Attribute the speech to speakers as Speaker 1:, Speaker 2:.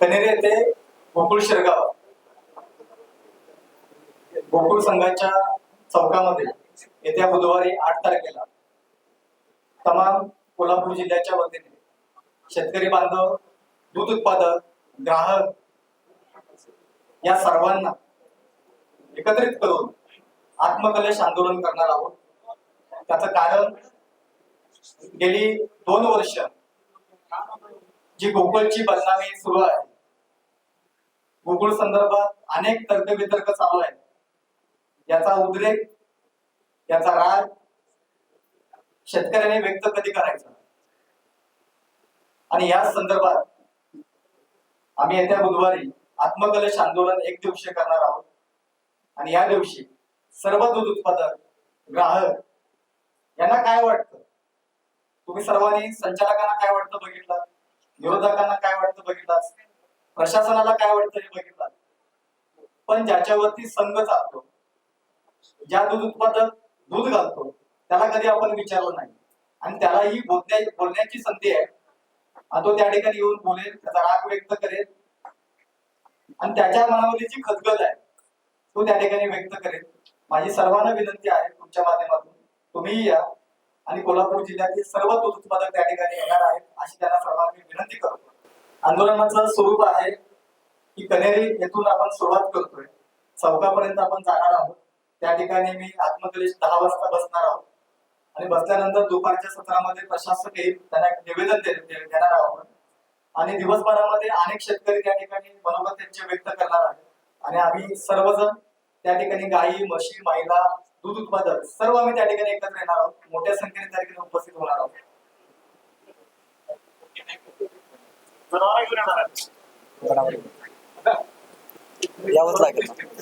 Speaker 1: कनेरी येथे गोकुळ शिरगाव गोकुळ संघाच्या चौकामध्ये येत्या बुधवारी 8 तारखेला तमाम कोल्हापूर जिल्ह्याच्या वतीने शेतकरी बांधव, दूध उत्पादक, ग्राहक या सर्वांना एकत्रित करून आत्मकलश आंदोलन करणार आहोत। त्याचं कारण गेली 2 वर्ष जी गोकुळची बदनामी सुरू आहे, गोकुळ संदर्भात अनेक तर्कवितर्क चालू आहेत, याचा उद्रेक, याचा राग शेतकऱ्यांनी व्यक्त कधी करायचा आणि या संदर्भात आम्ही येत्या बुधवारी आत्मकलश आंदोलन 1 दिवसीय करणार आहोत। आणि या दिवशी सर्व दूध उत्पादक, ग्राहक यांना काय वाटतं, तुम्ही सर्वांनी संचालकांना काय वाटतं बघितलं, विरोधकांना काय वाटतं बघितलं, प्रशासनाला काय वाटतं हे बघितलं, पण ज्याच्यावरती संघ चालतो, ज्या दूध उत्पादक दूध घालतो त्याला कधी आपण विचारलं नाही आणि त्यालाही बोलण्याची संधी आहे आणि तो त्या ठिकाणी येऊन बोलेल, त्याचा राग व्यक्त करेल आणि त्याच्या मनामध्ये जी खदगद आहे तो त्या ठिकाणी व्यक्त करेल। माझी सर्वांना विनंती आहे, तुमच्या माध्यमातून तुम्ही या आणि कोल्हापूर जिल्ह्यातील सर्व दूध उत्पादक त्या ठिकाणी येणार आहेत अशी त्यांना सर्वांना मी विनंती करतो। आंदोलनाचं स्वरूप आहे की कनेरी येथून आपण सुरुवात करतोय, चौकापर्यंत आपण जाणार आहोत। त्या ठिकाणी मी आत्मकलश 10 वाजता बसणार आहोत आणि बसल्यानंतर दुपारच्या सत्रामध्ये प्रशासक येईल, त्यांना निवेदन देणार आहोत आणि दिवसभरामध्ये अनेक शेतकरी त्या ठिकाणी मनोगत त्यांचे व्यक्त करणार आहेत आणि आम्ही सर्वजण त्या ठिकाणी गायी, म्हशी, महिला, दूध उत्पादक सर्व आम्ही त्या ठिकाणी एकत्र येणार आहोत, मोठ्या संख्येने त्या ठिकाणी उपस्थित होणार आहोत।
Speaker 2: यावंच लागेल।